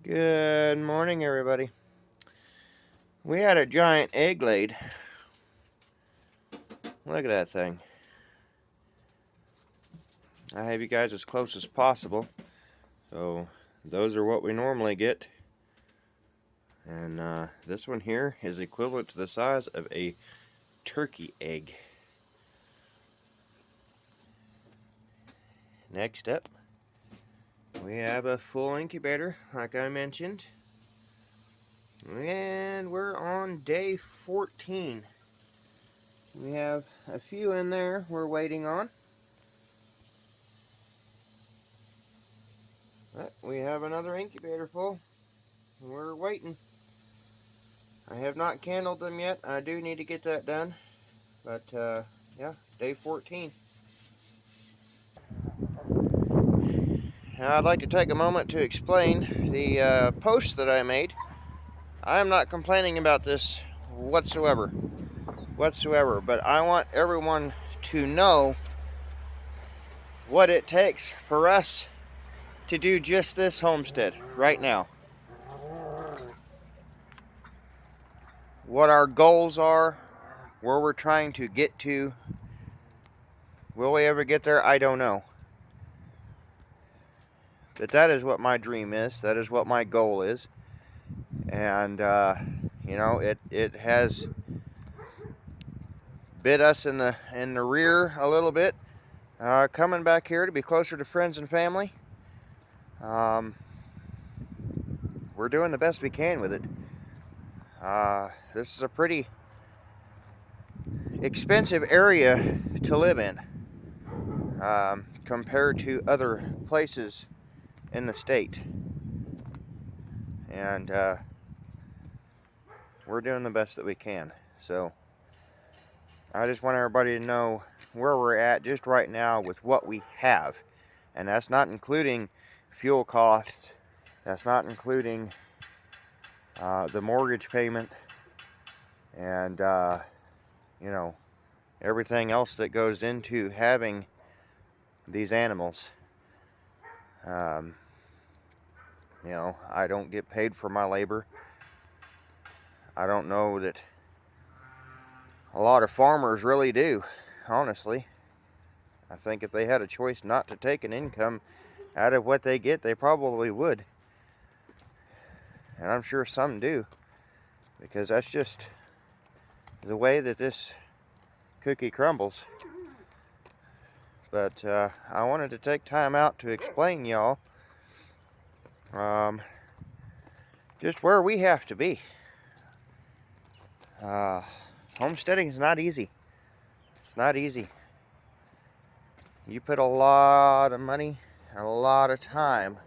Good morning, everybody. We had a giant egg laid. Look at that thing. I have you guys as close as possible. So, those are what we normally get. And this one here is equivalent to the size of a turkey egg. Next up, we have a full incubator, like I mentioned. And we're on day 14. We have a few in there we're waiting on. But we have another incubator full. We're waiting. I have not candled them yet. I do need to get that done. But, yeah, day 14. Now, I'd like to take a moment to explain the post that I made. I am not complaining about this whatsoever. But I want everyone to know what it takes for us to do just this homestead right now. What our goals are, where we're trying to get to. Will we ever get there? I don't know. But that is what my dream is. That is what my goal is. And, you know, it has bit us in the rear a little bit. Coming back here to be closer to friends and family. We're doing the best we can with it. This is a pretty expensive area to live in compared to other places in the state. And we're doing the best that we can. So I just want everybody to know where we're at just right now with what we have. And that's not including fuel costs. That's not including the mortgage payment and, you know, everything else that goes into having these animals. You know, I don't get paid for my labor. I don't know that a lot of farmers really do, honestly. I think if they had a choice not to take an income out of what they get, they probably would. And I'm sure some do, because that's just the way that this cookie crumbles. But I wanted to take time out to explain y'all just where we have to be. Homesteading is not easy. It's not easy. You put a lot of money and a lot of time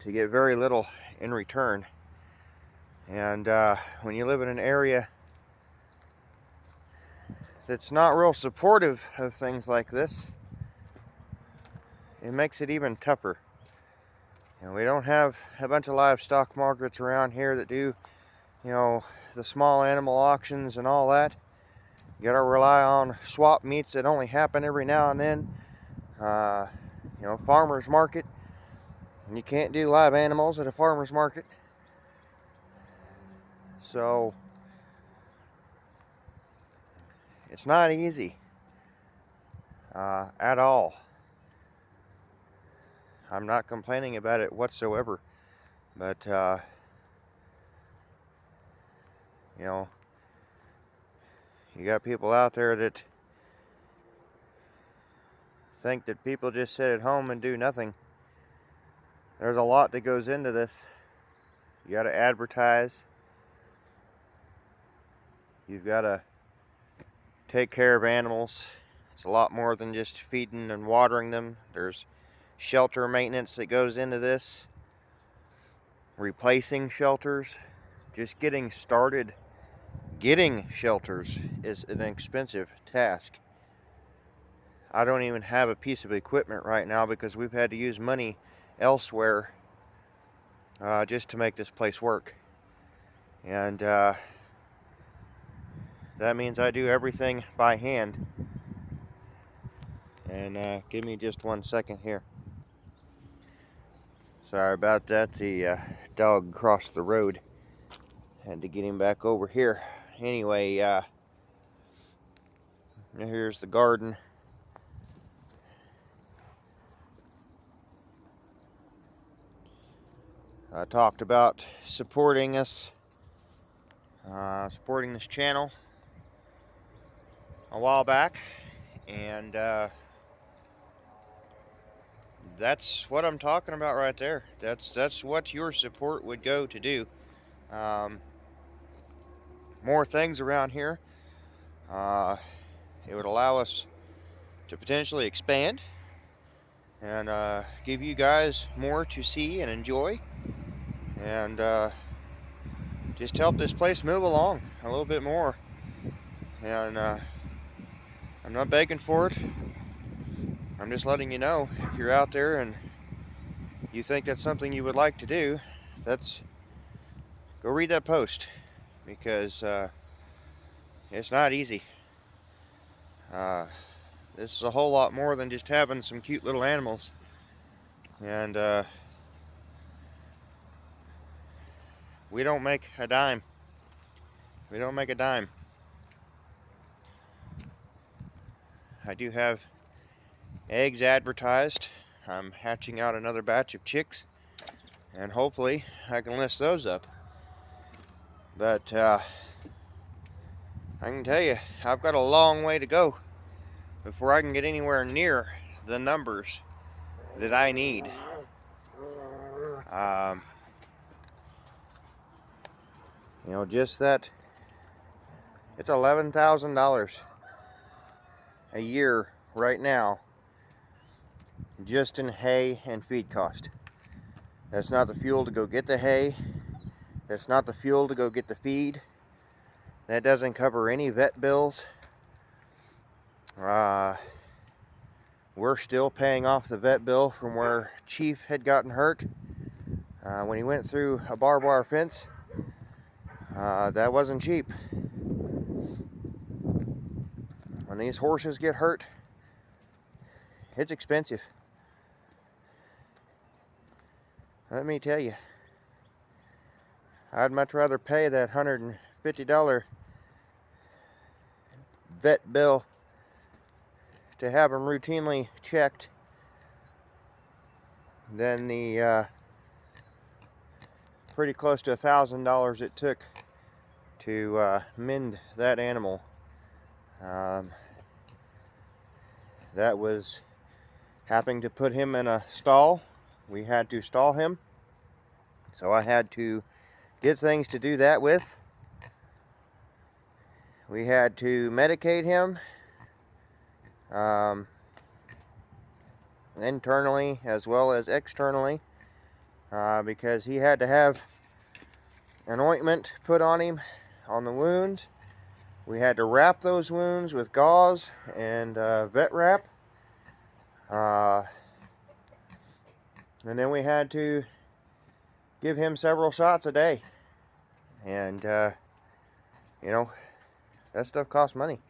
to get very little in return. And when you live in an area that's not real supportive of things like this, it makes it even tougher. You know, we don't have a bunch of livestock markets around here that do, you know, the small animal auctions and all that. You gotta rely on swap meets that only happen every now and then. You know, farmer's market. You can't do live animals at a farmer's market. So, it's not easy at all. I'm not complaining about it whatsoever. But, you know, you got people out there that think that people just sit at home and do nothing. There's a lot that goes into this. You got to advertise. You've got to take care of animals. It's a lot more than just feeding and watering them. There's shelter maintenance that goes into this. Replacing shelters. Just getting started. Getting shelters is an expensive task. I don't even have a piece of equipment right now because we've had to use money elsewhere just to make this place work. And that means I do everything by hand. And give me just 1 second here. Sorry about that. The dog crossed the road. Had to get him back over here. Anyway, here's the garden. I talked about supporting us, supporting this channel a while back, and that's what I'm talking about right there. That's what your support would go to do. More things around here. It would allow us to potentially expand and give you guys more to see and enjoy, and just help this place move along a little bit more. And I'm not begging for it. I'm just letting you know, if you're out there and you think that's something you would like to do, go read that post, because it's not easy. This is a whole lot more than just having some cute little animals. And we don't make a dime. We don't make a dime. I do have eggs advertised. I'm hatching out another batch of chicks, and hopefully I can list those up. But I can tell you, I've got a long way to go before I can get anywhere near the numbers that I need. You know, just that, it's $11,000 a year right now just in hay and feed cost. That's not the fuel to go get the hay. That's not the fuel to go get the feed. That doesn't cover any vet bills. We're still paying off the vet bill from where Chief had gotten hurt when he went through a barbed wire fence. That wasn't cheap. When these horses get hurt, it's expensive. Let me tell you, I'd much rather pay that $150 vet bill to have them routinely checked than the pretty close to $1,000 it took to mend that animal. That was having to put him in a stall. We had to stall him, so I had to get things to do that with. We had to medicate him internally as well as externally, because he had to have an ointment put on him on the wounds. We had to wrap those wounds with gauze and vet wrap. And then we had to give him several shots a day. And, you know, that stuff costs money.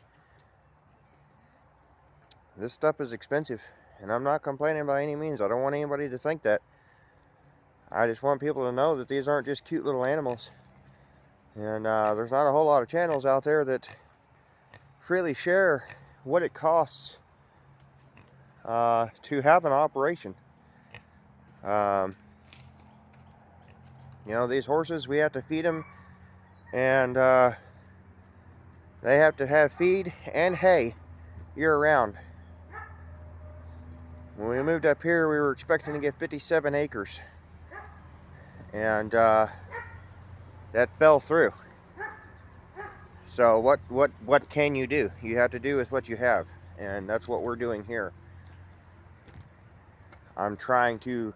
This stuff is expensive. And I'm not complaining by any means. I don't want anybody to think that. I just want people to know that these aren't just cute little animals. And there's not a whole lot of channels out there that freely share what it costs to have an operation. You know, these horses, we have to feed them, and they have to have feed and hay year round. When we moved up here, we were expecting to get 57 acres, and that fell through. So what can you do? You have to do with what you have, and that's what we're doing here. I'm trying to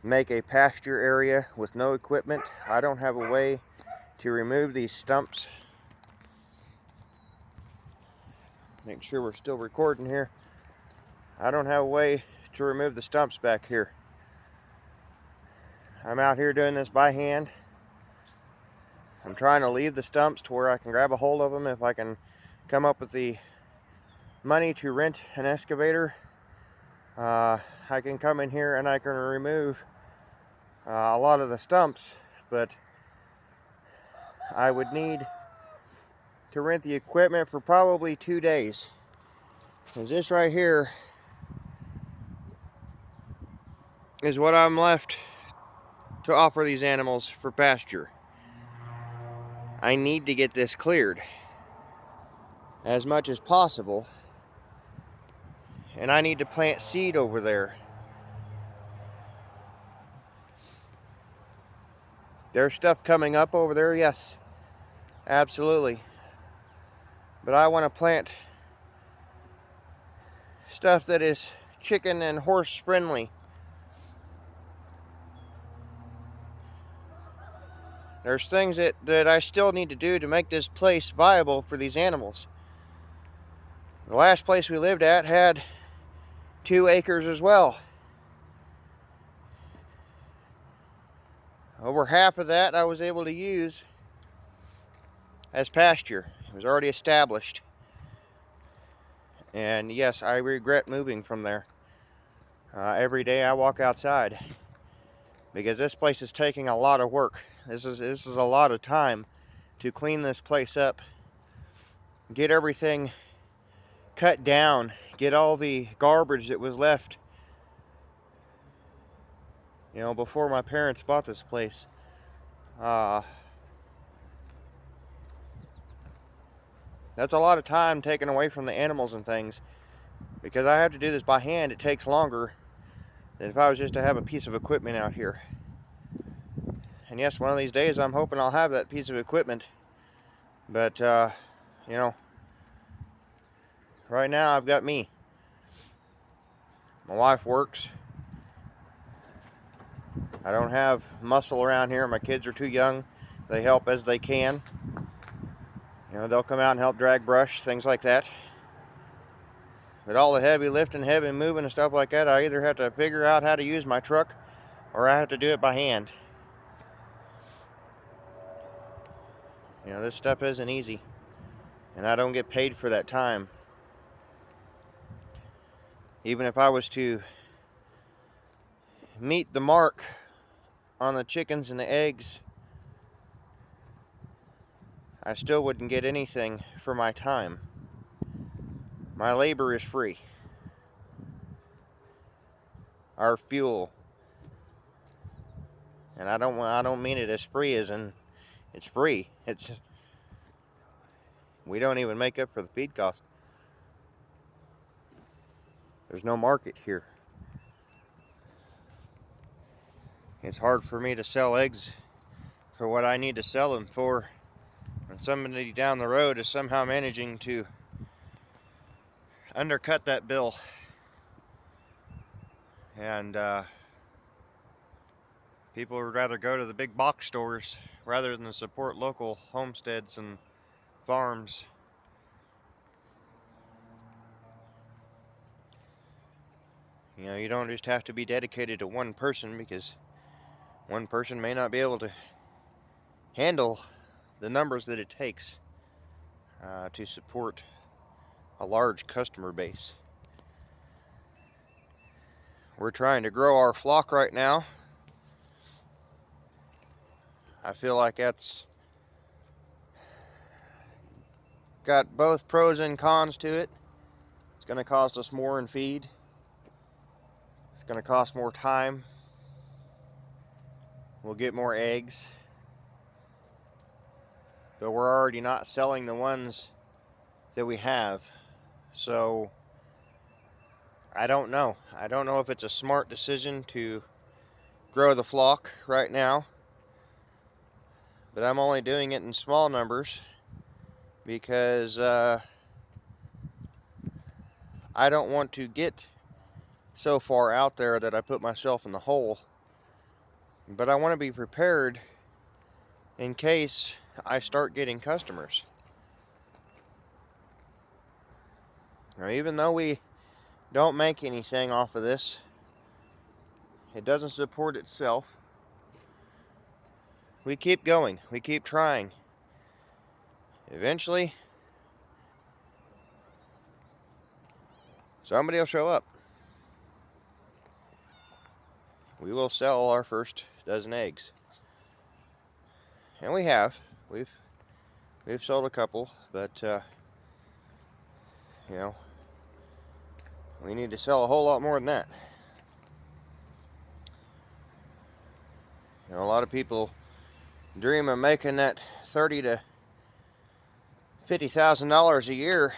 make a pasture area with no equipment. I don't have a way to remove these stumps. Make sure we're still recording here. I don't have a way to remove the stumps back here. I'm out here doing this by hand. I'm trying to leave the stumps to where I can grab a hold of them if I can come up with the money to rent an excavator. I can come in here and I can remove a lot of the stumps, but I would need to rent the equipment for probably 2 days. Because this right here is what I'm left to offer these animals for pasture. I need to get this cleared as much as possible, and I need to plant seed over there. There's stuff coming up over there, yes, absolutely. But I want to plant stuff that is chicken and horse friendly. There's things that I still need to do to make this place viable for these animals. The last place we lived at had 2 acres as well. Over half of that I was able to use as pasture. It was already established. And yes, I regret moving from there. Every day I walk outside because this place is taking a lot of work. This is a lot of time to clean this place up, get everything cut down, get all the garbage that was left, before my parents bought this place. That's a lot of time taken away from the animals and things. Because I have to do this by hand, it takes longer than if I was just to have a piece of equipment out here. And yes, one of these days I'm hoping I'll have that piece of equipment. But, right now I've got me. My wife works. I don't have muscle around here. My kids are too young. They help as they can. They'll come out and help drag brush, things like that. But all the heavy lifting, heavy moving and stuff like that, I either have to figure out how to use my truck or I have to do it by hand. This stuff isn't easy. And I don't get paid for that time. Even if I was to meet the mark on the chickens and the eggs, I still wouldn't get anything for my time. My labor is free. Our fuel, and I don't mean it as free as in it's free. We don't even make up for the feed cost. There's no market here. It's hard for me to sell eggs for what I need to sell them for, and somebody down the road is somehow managing to undercut that bill. And people would rather go to the big box stores rather than support local homesteads and farms. You don't just have to be dedicated to one person, because one person may not be able to handle the numbers that it takes to support a large customer base. We're trying to grow our flock right now. I feel like that's got both pros and cons to it. It's going to cost us more in feed. It's going to cost more time. We'll get more eggs. But we're already not selling the ones that we have. So I don't know. I don't know if it's a smart decision to grow the flock right now. But I'm only doing it in small numbers because I don't want to get so far out there that I put myself in the hole. But I want to be prepared in case I start getting customers. Now, even though we don't make anything off of this, it doesn't support itself. We keep going. We keep trying. Eventually, somebody will show up. We will sell our first dozen eggs. And we have. We've sold a couple, but you know, we need to sell a whole lot more than that. You know, a lot of people dream of making that $30,000 to $50,000 a year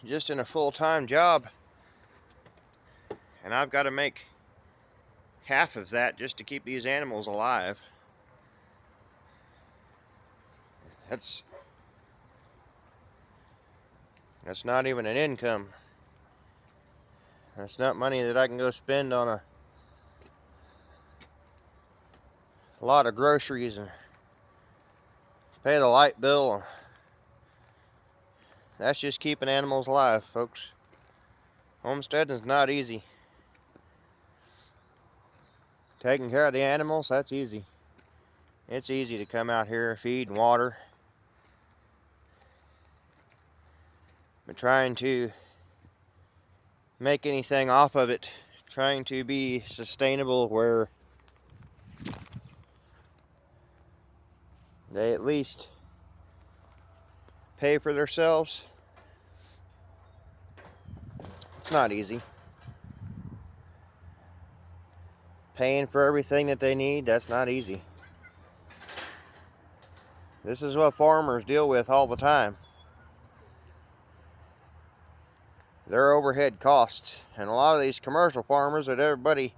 just in a full-time job, and I've got to make half of that just to keep these animals alive. That's not even an income. That's not money that I can go spend on a lot of groceries and pay the light bill. That's just keeping animals alive, folks. Homesteading's not easy. Taking care of the animals, that's easy. It's easy to come out here, feed and water. But trying to make anything off of it, trying to be sustainable where they at least pay for themselves, it's not easy. Paying for everything that they need, that's not easy. This is what farmers deal with all the time. Their overhead costs. And a lot of these commercial farmers that everybody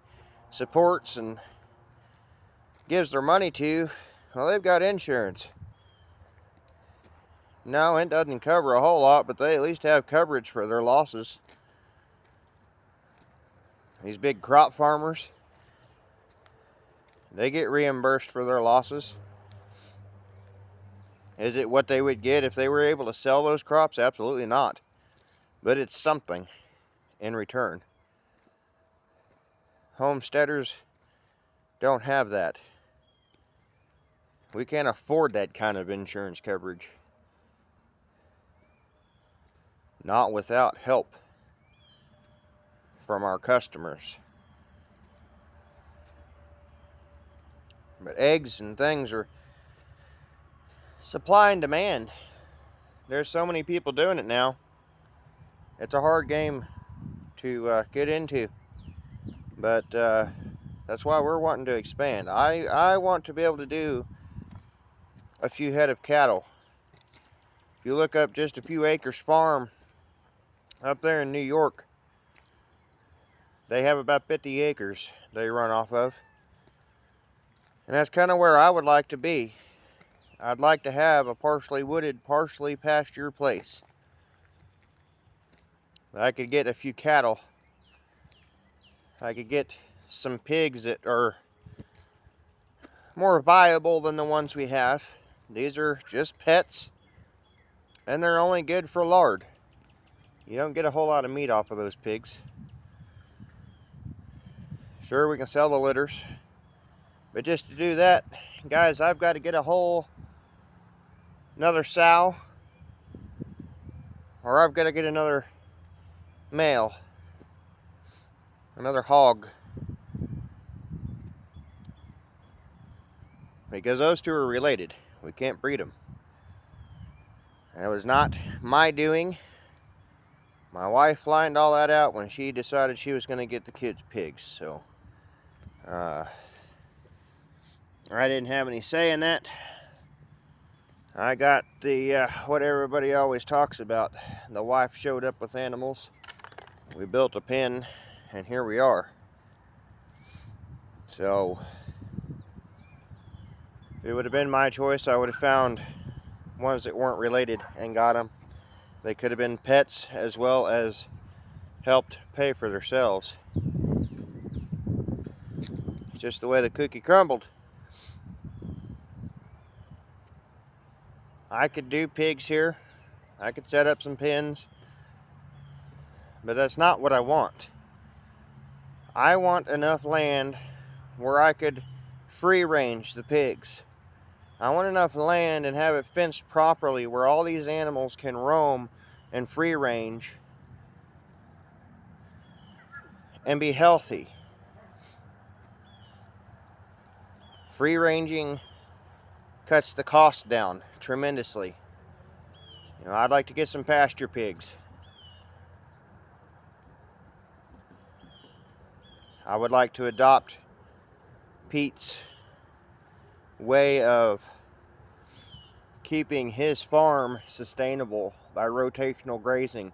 supports and gives their money to, well, they've got insurance. No, it doesn't cover a whole lot, but they at least have coverage for their losses. These big crop farmers, they get reimbursed for their losses. Is it what they would get if they were able to sell those crops? Absolutely not. But it's something in return. Homesteaders don't have that. We can't afford that kind of insurance coverage. Not without help from our customers. But eggs and things are supply and demand. There's so many people doing it now. It's a hard game to get into. But that's why we're wanting to expand. I want to be able to do a few head of cattle. If you look up Just a Few Acres Farm up there in New York, they have about 50 acres they run off of. And that's kind of where I would like to be. I'd like to have a partially wooded, partially pasture place. I could get a few cattle. I could get some pigs that are more viable than the ones we have. These are just pets, and they're only good for lard. You don't get a whole lot of meat off of those pigs. Sure, we can sell the litters, but just to do that, guys, I've got to get another sow, or I've got to get another male, another hog, because those two are related. We can't breed them. That was not my doing. My wife lined all that out when she decided she was going to get the kids pigs, so I didn't have any say in that. I got the what everybody always talks about. The wife showed up with animals. We built a pen, and here we are. So if it would have been my choice, I would have found ones that weren't related and got them. They could have been pets as well as helped pay for themselves. It's just the way the cookie crumbled. I could do pigs here. I could set up some pens. But that's not what I want. I want enough land where I could free range the pigs. I want enough land and have it fenced properly where all these animals can roam and free range and be healthy. Free ranging cuts the cost down tremendously. You know, I'd like to get some pasture pigs. I would like to adopt Pete's way of keeping his farm sustainable by rotational grazing,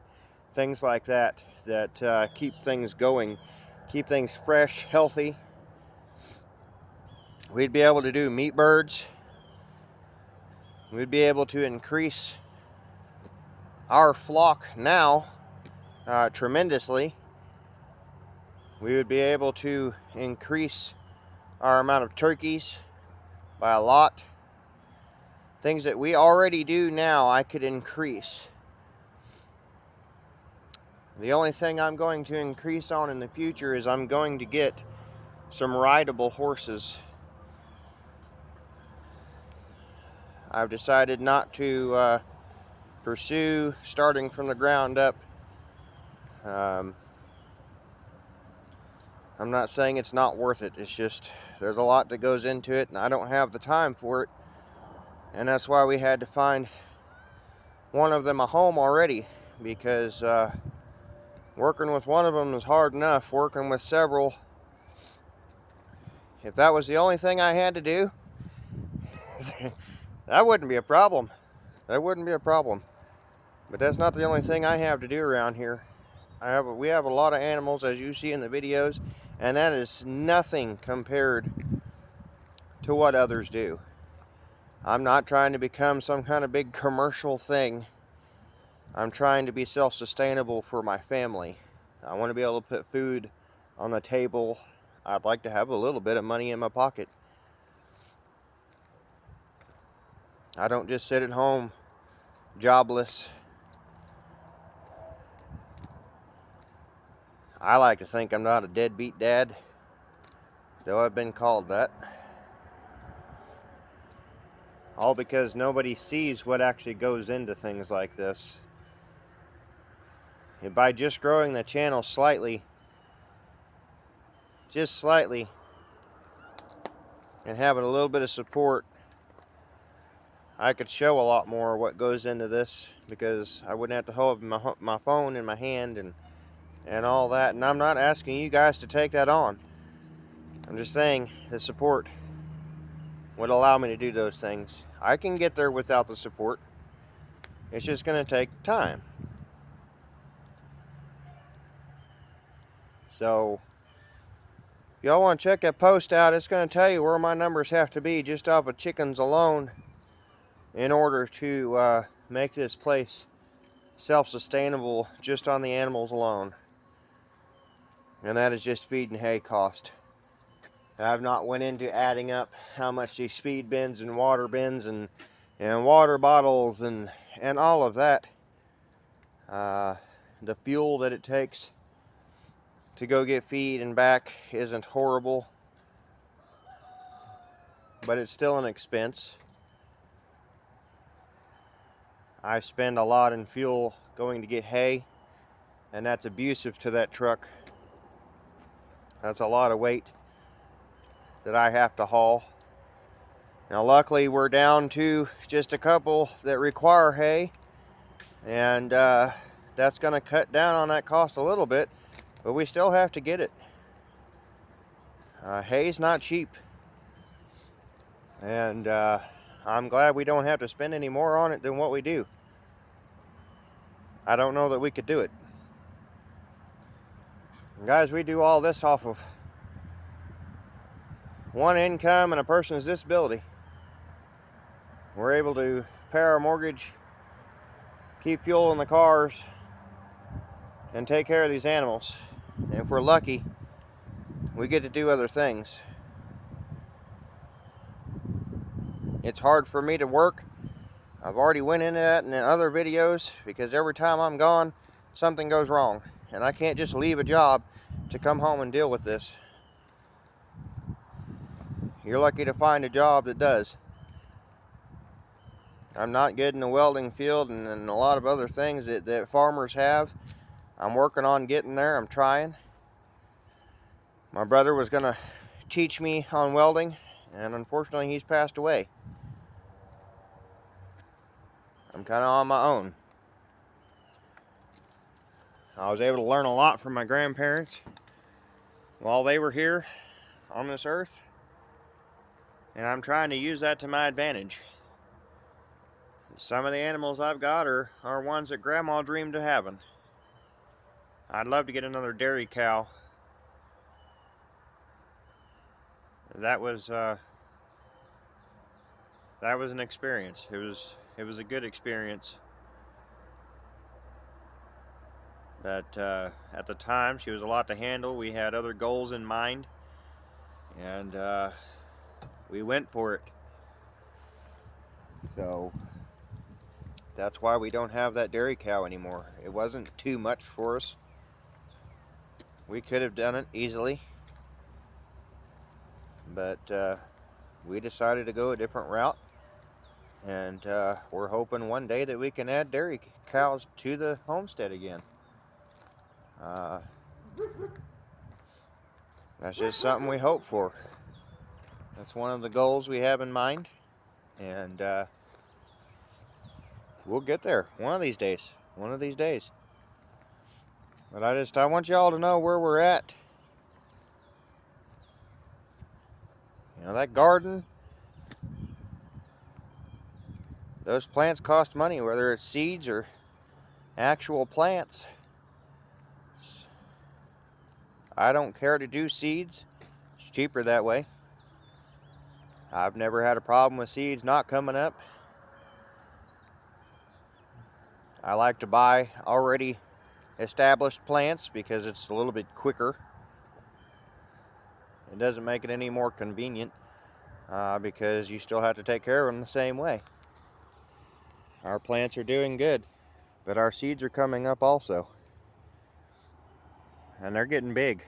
things like that keep things going, keep things fresh, healthy. We'd be able to do meat birds. We'd be able to increase our flock now tremendously. We would be able to increase our amount of turkeys by a lot. Things that we already do now, I could increase. The only thing I'm going to increase on in the future is I'm going to get some rideable horses. I've decided not to pursue starting from the ground up. I'm not saying it's not worth it. It's just there's a lot that goes into it, and I don't have the time for it. And that's why we had to find one of them a home already, because working with one of them is hard enough. Working with several, if that was the only thing I had to do, that wouldn't be a problem. That wouldn't be a problem. But that's not the only thing I have to do around here. We have a lot of animals, as you see in the videos, and that is nothing compared to what others do. I'm not trying to become some kind of big commercial thing. I'm trying to be self-sustainable for my family. I want to be able to put food on the table. I'd like to have a little bit of money in my pocket. I don't just sit at home jobless. I like to think I'm not a deadbeat dad, though I've been called that. All because nobody sees what actually goes into things like this. And by just growing the channel slightly, just slightly, and having a little bit of support, I could show a lot more what goes into this, because I wouldn't have to hold my phone in my hand and all that. And I'm not asking you guys to take that on. I'm just saying the support would allow me to do those things. I can get there without the support. It's just going to take time. So, if y'all want to check that post out, it's going to tell you where my numbers have to be just off of chickens alone in order to make this place self-sustainable just on the animals alone. And that is just feed and hay cost. I've not went into adding up how much these feed bins and water bins and water bottles and all of that. The fuel that it takes to go get feed and back isn't horrible, but it's still an expense. I spend a lot in fuel going to get hay, and that's abusive to that truck. That's a lot of weight that I have to haul. Now luckily we're down to just a couple that require hay, and that's going to cut down on that cost a little bit, but we still have to get it. Hay's not cheap, and I'm glad we don't have to spend any more on it than what we do. I don't know that we could do it. And guys, we do all this off of one income and a person's disability. We're able to pay our mortgage, keep fuel in the cars, and take care of these animals. And if we're lucky, we get to do other things. It's hard for me to work. I've already went into that in other videos, because every time I'm gone, something goes wrong. And I can't just leave a job to come home and deal with this. You're lucky to find a job that does. I'm not good in the welding field and a lot of other things that farmers have. I'm working on getting there. I'm trying. My brother was going to teach me on welding, and unfortunately he's passed away. I'm kind of on my own. I was able to learn a lot from my grandparents while they were here on this earth, and I'm trying to use that to my advantage. Some of the animals I've got are ones that Grandma dreamed of having. I'd love to get another dairy cow. That was an experience. It was a good experience. But at the time, she was a lot to handle. We had other goals in mind, and we went for it. So that's why we don't have that dairy cow anymore. It wasn't too much for us. We could have done it easily, but we decided to go a different route, and we're hoping one day that we can add dairy cows to the homestead again. That's just something we hope for. That's one of the goals we have in mind, and we'll get there one of these days. One of these days. But I want y'all to know where we're at. You know, that garden, those plants cost money, whether it's seeds or actual plants. I don't care to do seeds. It's cheaper that way. I've never had a problem with seeds not coming up. I like to buy already established plants because it's a little bit quicker. It doesn't make it any more convenient because you still have to take care of them the same way. Our plants are doing good, but our seeds are coming up also. And they're getting big.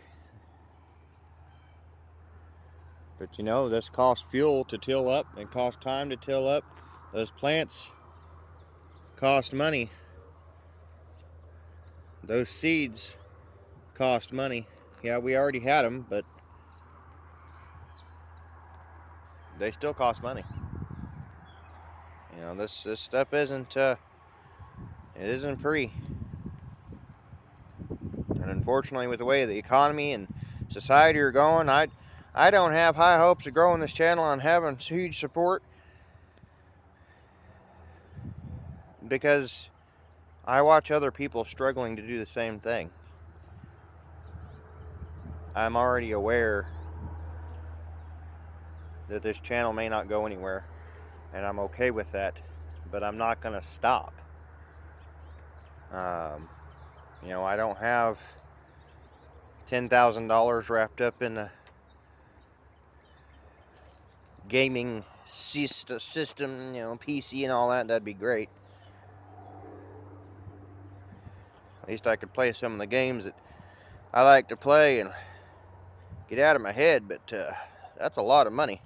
But you know, this costs fuel to till up. It costs time to till up. Those plants cost money. Those seeds cost money. Yeah, we already had them, but they still cost money. You know, this stuff isn't it isn't free. And unfortunately, with the way the economy and society are going, I don't have high hopes of growing this channel and having huge support, because I watch other people struggling to do the same thing. I'm already aware that this channel may not go anywhere, and I'm okay with that, but I'm not going to stop. You know, I don't have $10,000 wrapped up in the gaming system, you know, PC and all that. That'd be great. At least I could play some of the games that I like to play and get out of my head, but that's a lot of money.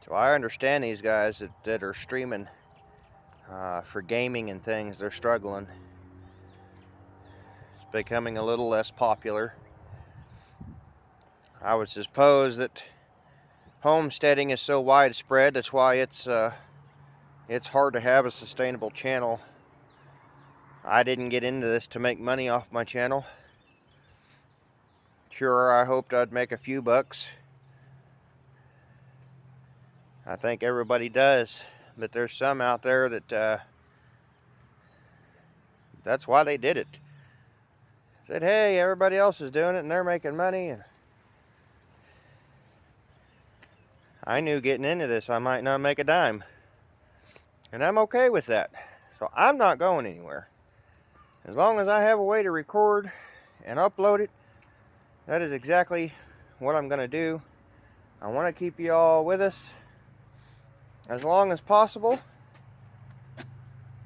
So I understand these guys that are streaming for gaming and things. They're struggling. It's becoming a little less popular. I would suppose that homesteading is so widespread, that's why it's hard to have a sustainable channel. I didn't get into this to make money off my channel. Sure, I hoped I'd make a few bucks. I think everybody does, but there's some out there that that's why they did it. Said, hey, everybody else is doing it and they're making money. And I knew getting into this I might not make a dime. And I'm okay with that. So I'm not going anywhere. As long as I have a way to record and upload it, that is exactly what I'm going to do. I want to keep you all with us as long as possible.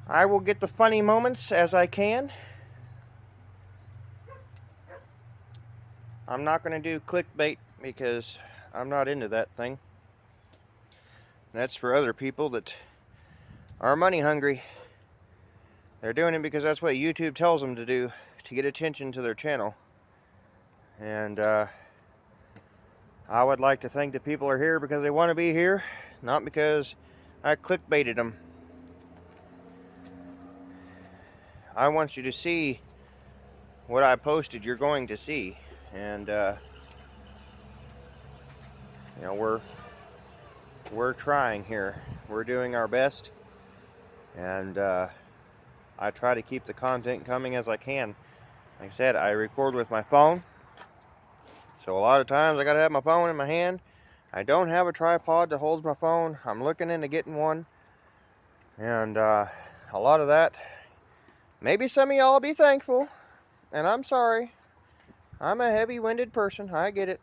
I will get the funny moments as I can. I'm not going to do clickbait because I'm not into that thing. That's for other people that are money hungry. They're doing it because that's what YouTube tells them to do, to get attention to their channel. And I I would like to think that people are here because they want to be here, not because I clickbaited them. I want you to see what I posted you're going to see. And, you know, we're trying here. We're doing our best. And I try to keep the content coming as I can. Like I said, I record with my phone. So a lot of times I gotta have my phone in my hand. I don't have a tripod that holds my phone. I'm looking into getting one. And a lot of that, maybe some of y'all will be thankful. And I'm sorry. I'm a heavy-winded person. I get it.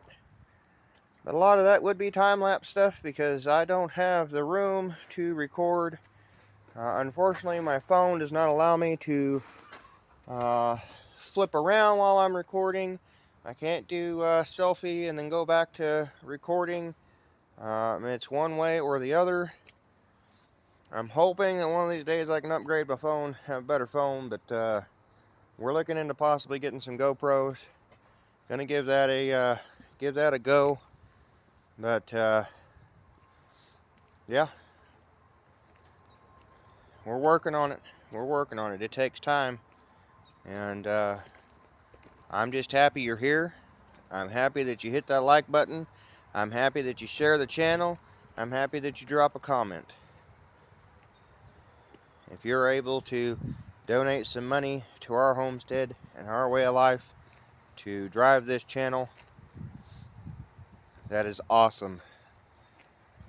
But a lot of that would be time-lapse stuff because I don't have the room to record. Unfortunately, my phone does not allow me to flip around while I'm recording. I can't do selfie and then go back to recording. It's one way or the other. I'm hoping that one of these days I can upgrade my phone, have a better phone, but we're looking into possibly getting some GoPros. Gonna give that a go. But yeah, we're working on it. We're working on it. It takes time, and I'm just happy you're here. I'm happy that you hit that like button. I'm happy that you share the channel. I'm happy that you drop a comment. If you're able to donate some money to our homestead and our way of life to drive this channel, that is awesome.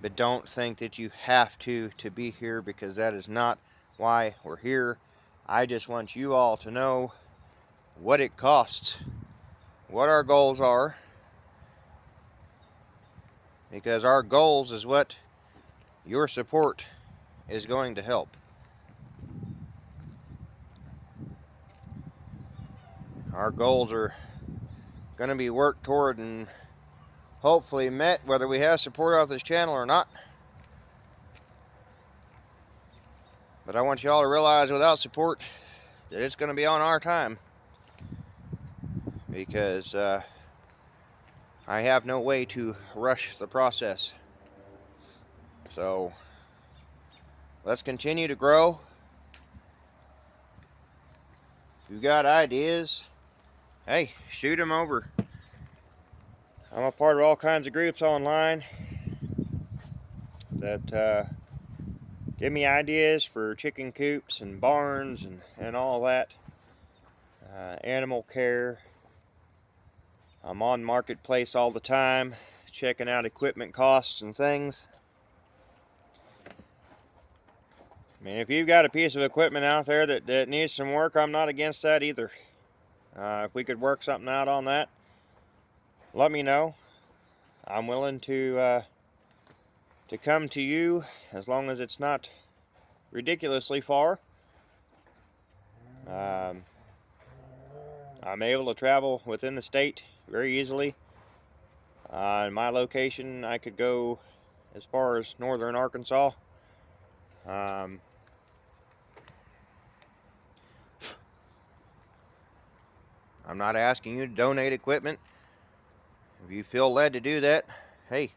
But don't think that you have to be here, because that is not why we're here. I just want you all to know what it costs, what our goals are, because our goals is what your support is going to help. Our goals are going to be worked toward and hopefully met, whether we have support off this channel or not. But I want you all to realize, without support, that it's going to be on our time, because I have no way to rush the process. So let's continue to grow. If you've got ideas, hey, shoot them over. I'm a part of all kinds of groups online that give me ideas for chicken coops and barns and all that. Animal care. I'm on Marketplace all the time, checking out equipment costs and things. I mean, if you've got a piece of equipment out there that needs some work, I'm not against that either. If we could work something out on that, let me know. I'm willing to come to you, as long as it's not ridiculously far. I'm able to travel within the state very easily. In my location, I could go as far as northern Arkansas. I'm not asking you to donate equipment. If you feel led to do that, hey,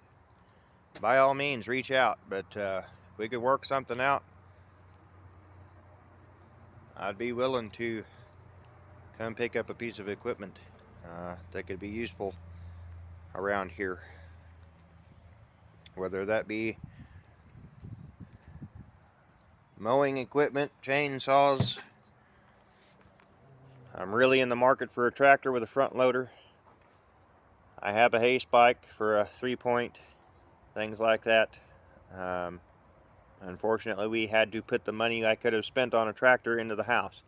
by all means, reach out. But if we could work something out, I'd be willing to come pick up a piece of equipment that could be useful around here. Whether that be mowing equipment, chainsaws. I'm really in the market for a tractor with a front loader. I have a hay spike for a 3-point, things like that. Unfortunately, we had to put the money I could have spent on a tractor into the house.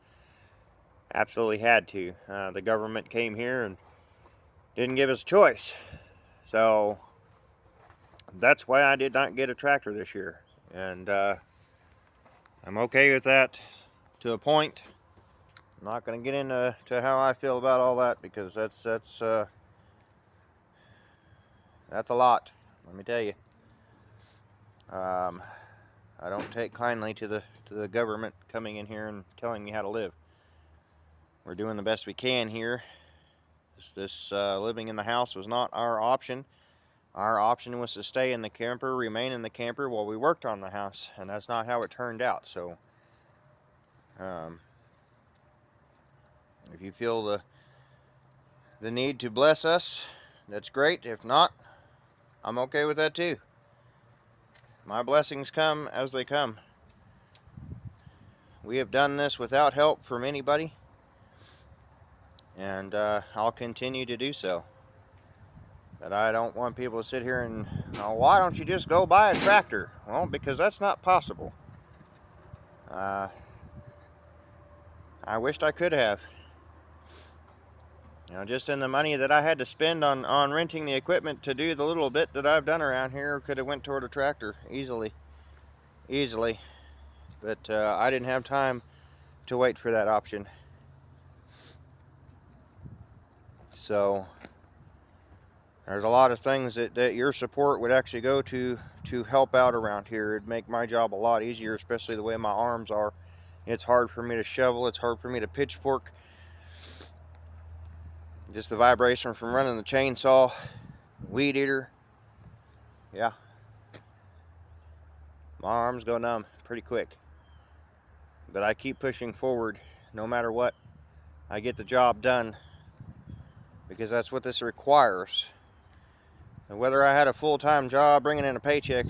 Absolutely had to. The government came here and didn't give us a choice. So that's why I did not get a tractor this year. And I'm okay with that to a point. I'm not going to get into how I feel about all that, because that's a lot, let me tell you. I don't take kindly to the government coming in here and telling me how to live. We're doing the best we can here. This living in the house was not our option. Our option was to stay in the camper, remain in the camper while we worked on the house, and that's not how it turned out. So if you feel the need to bless us, that's great. If not, I'm okay with that too. My blessings come as they come. We have done this without help from anybody, and I'll continue to do so. But I don't want people to sit here and, oh, why don't you just go buy a tractor? Well, because that's not possible. I wished I could have. You know, just in the money that I had to spend on renting the equipment to do the little bit that I've done around here, could have went toward a tractor easily. But I didn't have time to wait for that option. So there's a lot of things that your support would actually go to help out around here. It'd make my job a lot easier, especially the way my arms are. It's hard for me to shovel. It's hard for me to pitchfork. Just the vibration from running the chainsaw, weed eater. Yeah. My arms go numb pretty quick. But I keep pushing forward no matter what. I get the job done because that's what this requires. And whether I had a full-time job bringing in a paycheck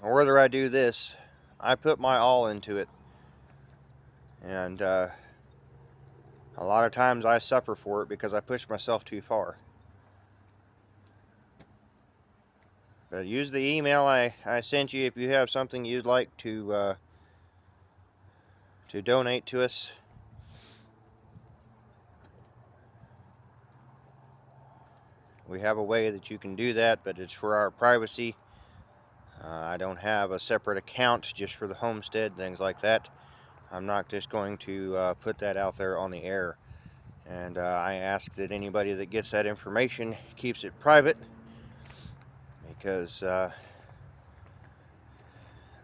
or whether I do this, I put my all into it. And a lot of times I suffer for it because I push myself too far. But use the email I sent you if you have something you'd like to donate to us. We have a way that you can do that, but it's for our privacy. I don't have a separate account just for the homestead, things like that. I'm not just going to put that out there on the air. And I ask that anybody that gets that information keeps it private, because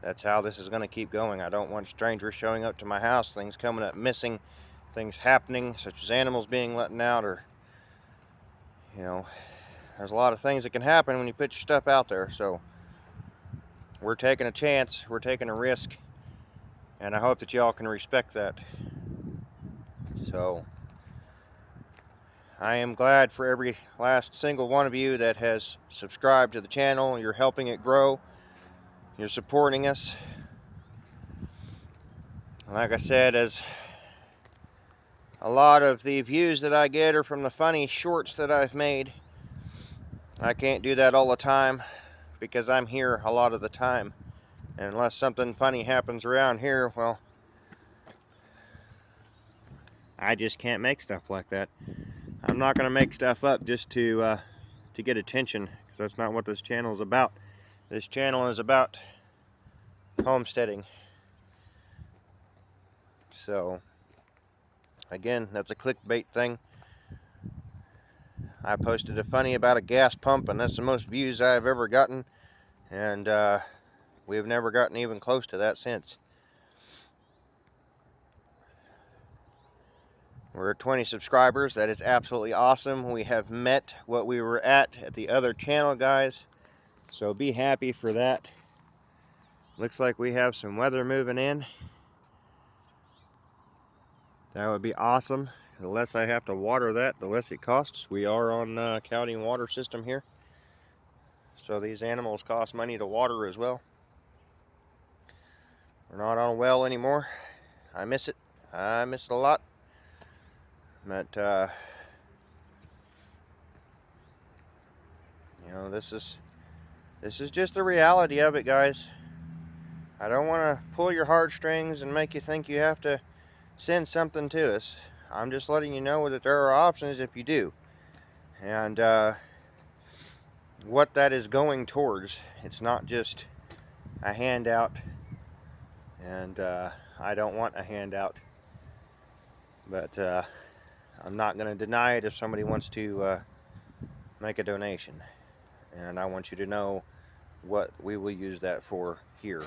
that's how this is going to keep going. I don't want strangers showing up to my house, things coming up missing, things happening, such as animals being let out, or, you know, there's a lot of things that can happen when you put your stuff out there. So we're taking a chance, we're taking a risk, and I hope that y'all can respect that. So I am glad for every last single one of you that has subscribed to the channel. You're helping it grow. You're supporting us. Like I said, as a lot of the views that I get are from the funny shorts that I've made. I can't do that all the time because I'm here a lot of the time. And unless something funny happens around here, well, I just can't make stuff like that. I'm not going to make stuff up just to get attention, because that's not what this channel is about. This channel is about homesteading. So, again, that's a clickbait thing. I posted a funny about a gas pump, and that's the most views I've ever gotten. And we've never gotten even close to that since. We're at 20 subscribers. That is absolutely awesome. We have met what we were at the other channel, guys. So be happy for that. Looks like we have some weather moving in. That would be awesome. The less I have to water that, the less it costs. We are on county water system here, so these animals cost money to water as well. We're not on a well anymore. I miss it. I miss it a lot. But you know, this is just the reality of it, guys. I don't want to pull your heartstrings and make you think you have to send something to us. I'm just letting you know that there are options if you do. And what that is going towards. It's not just a handout. And I don't want a handout. But I'm not going to deny it if somebody wants to make a donation. And I want you to know what we will use that for here.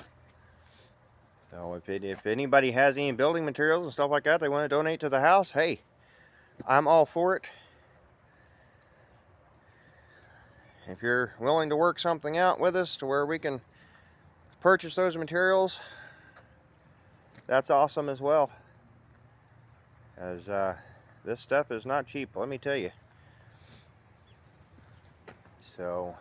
So if anybody has any building materials and stuff like that they want to donate to the house, hey, I'm all for it. if you're willing to work something out with us to where we can purchase those materials, that's awesome as well. As this stuff is not cheap, let me tell you. So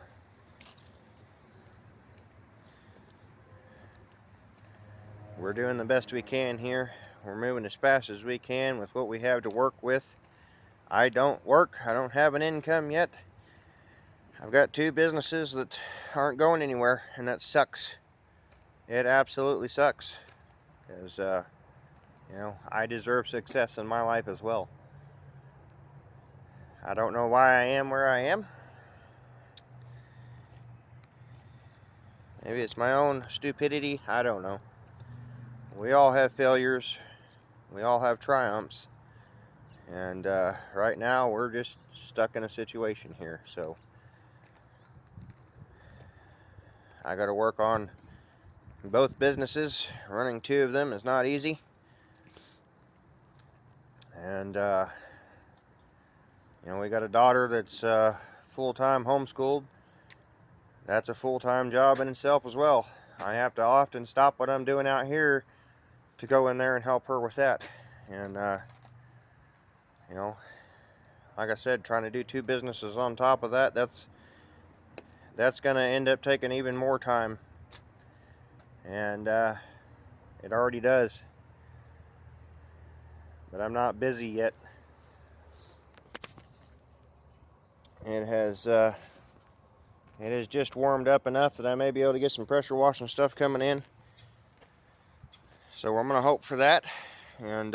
we're doing the best we can here. We're moving as fast as we can with what we have to work with. I don't work. I don't have an income yet. I've got 2 businesses that aren't going anywhere, and that sucks. It absolutely sucks. Because, you know, I deserve success in my life as well. I don't know why I am where I am. Maybe it's my own stupidity. I don't know. We all have failures. We all have triumphs. And right now we're just stuck in a situation here. So I got to work on both businesses. Running 2 of them is not easy. And you know, we got a daughter that's full-time homeschooled. That's a full-time job in itself as well. I have to often stop what I'm doing out here to go in there and help her with that. And you know, like I said, trying to do 2 businesses on top of that, that's going to end up taking even more time. And it already does. But I'm not busy yet. It has just warmed up enough that I may be able to get some pressure washing stuff coming in. So I'm going to hope for that. And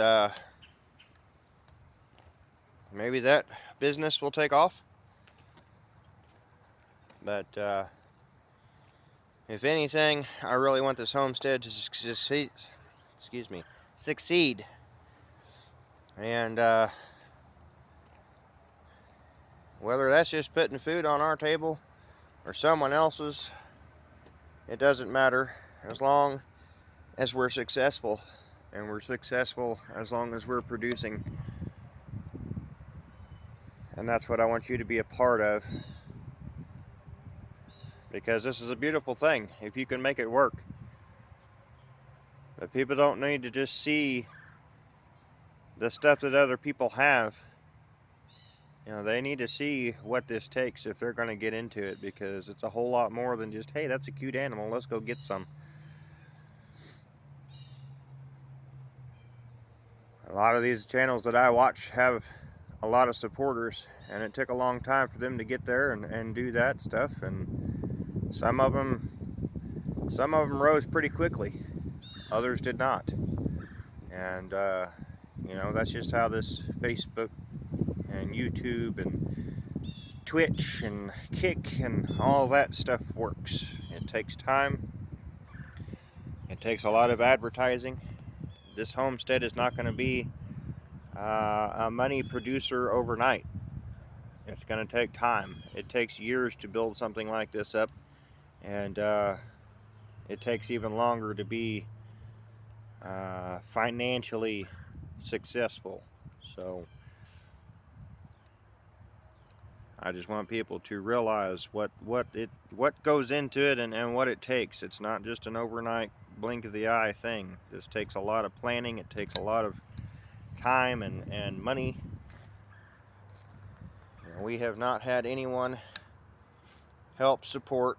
maybe that business will take off. But if anything, I really want this homestead to succeed. Succeed. And whether that's just putting food on our table or someone else's, it doesn't matter as long as we're successful. And we're successful as long as we're producing. And that's what I want you to be a part of. Because this is a beautiful thing if you can make it work. But people don't need to just see the stuff that other people have. You know, they need to see what this takes if they're going to get into it, because it's a whole lot more than just, hey, that's a cute animal, let's go get some. A lot of these channels that I watch have a lot of supporters, and it took a long time for them to get there and do that stuff. And some of them rose pretty quickly, others did not. And you know, that's just how this Facebook and YouTube and Twitch and Kick and all that stuff works. It takes time. It takes a lot of advertising. This homestead is not going to be a money producer overnight. It's going to take time. It takes years to build something like this up, and it takes even longer to be financially successful. So I just want people to realize what goes into it and what it takes. It's not just an overnight blink of the eye thing. This takes a lot of planning. It takes a lot of time and money. We have not had anyone help support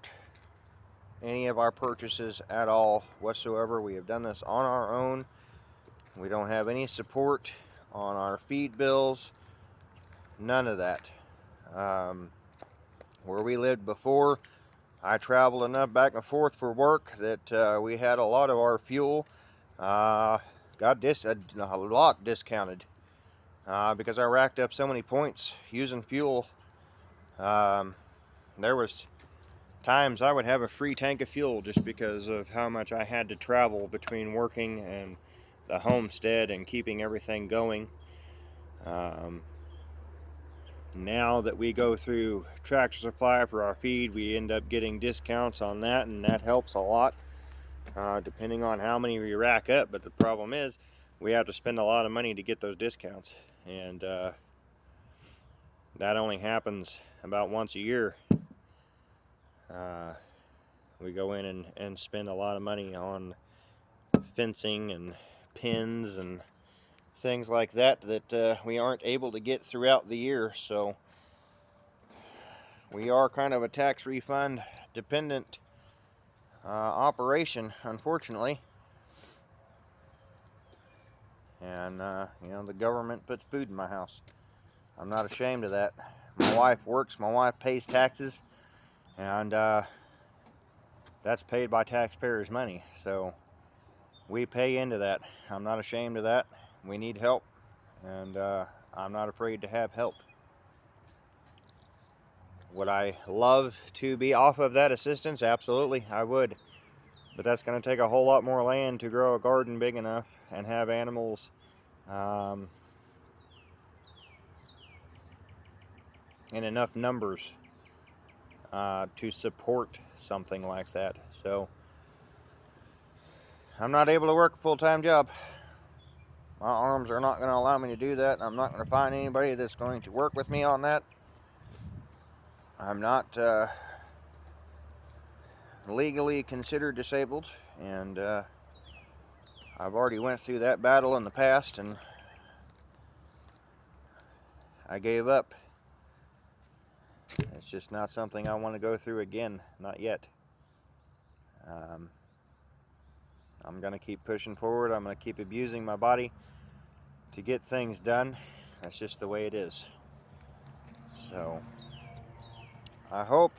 any of our purchases at all whatsoever. We have done this on our own. We don't have any support on our feed bills. None of that. Where we lived before, I traveled enough back and forth for work that we had a lot of our fuel got a lot discounted because I racked up so many points using fuel. There was times I would have a free tank of fuel just because of how much I had to travel between working and the homestead and keeping everything going. Now that we go through Tractor Supply for our feed, we end up getting discounts on that, and that helps a lot depending on how many we rack up. But the problem is we have to spend a lot of money to get those discounts, and that only happens about once a year. We go in and spend a lot of money on fencing and pins and things like that we aren't able to get throughout the year. So we are kind of a tax refund dependent operation, unfortunately. And you know, the government puts food in my house. I'm not ashamed of that. My wife works, my wife pays taxes, and that's paid by taxpayers' money. So we pay into that. I'm not ashamed of that. We need help, and I'm not afraid to have help. Would I love to be off of that assistance? Absolutely, I would. But that's going to take a whole lot more land to grow a garden big enough and have animals in enough numbers to support something like that. So I'm not able to work a full-time job. My arms are not going to allow me to do that. I'm not going to find anybody that's going to work with me on that. I'm not legally considered disabled, and I've already went through that battle in the past, and I gave up. It's just not something I want to go through again, not yet. I'm going to keep pushing forward. I'm going to keep abusing my body to get things done. That's just the way it is. So I hope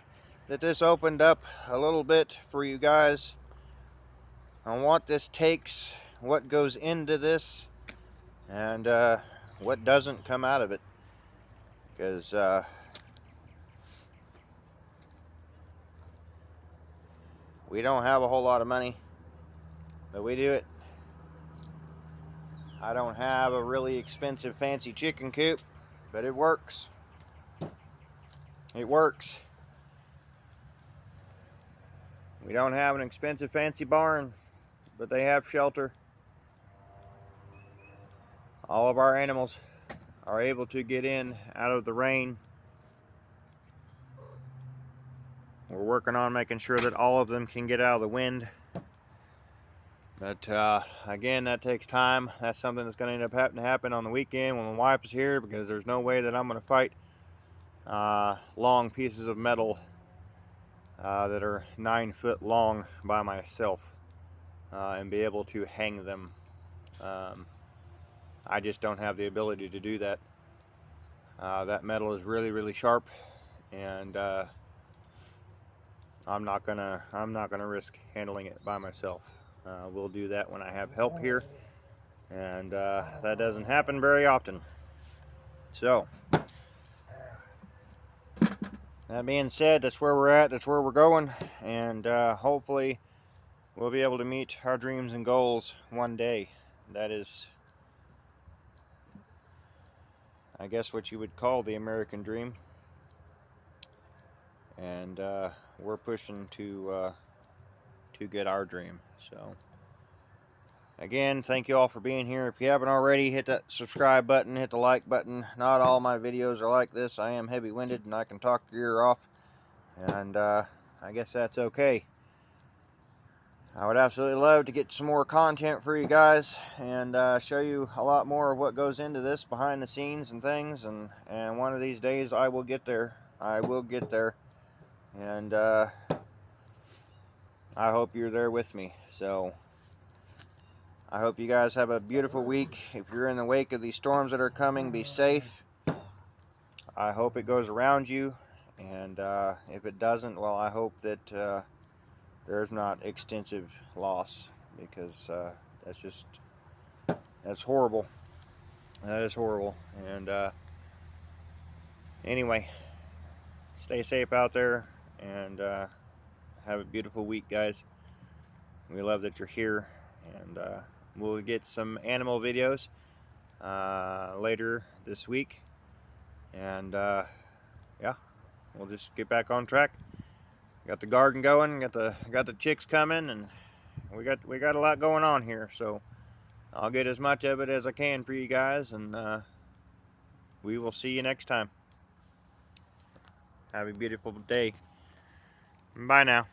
that this opened up a little bit for you guys on what this takes, what goes into this, and what doesn't come out of it. Because we don't have a whole lot of money, but we do it. I don't have a really expensive fancy chicken coop, but it works. It works. We don't have an expensive fancy barn, but they have shelter. All of our animals are able to get in out of the rain. We're working on making sure that all of them can get out of the wind. But again, that takes time. That's something that's going to end up having to happen on the weekend when my wife is here, because there's no way that I'm going to fight long pieces of metal that are 9 foot long by myself and be able to hang them. I just don't have the ability to do that. That metal is really, really sharp, and I'm not gonna risk handling it by myself. We'll do that when I have help here, and that doesn't happen very often. So that being said, that's where we're at, that's where we're going, and hopefully we'll be able to meet our dreams and goals one day. That is, I guess, what you would call the American dream. And we're pushing to get our dream. So again, thank you all for being here. If you haven't already, hit that subscribe button, hit the like button. Not all my videos are like this. I am heavy-winded and I can talk your ear off, and I guess that's okay. I would absolutely love to get some more content for you guys and show you a lot more of what goes into this behind the scenes and things, and one of these days I will get there. I will get there, and I hope you're there with me. So I hope you guys have a beautiful week. If you're in the wake of these storms that are coming, be safe. I hope it goes around you, and if it doesn't, well, I hope that there's not extensive loss, because that's horrible. That is horrible. And anyway, stay safe out there, and have a beautiful week, guys. We love that you're here, and we'll get some animal videos later this week, and yeah, we'll just get back on track. Got the garden going, got the chicks coming, and we got a lot going on here. So I'll get as much of it as I can for you guys, and we will see you next time. Have a beautiful day. Bye now.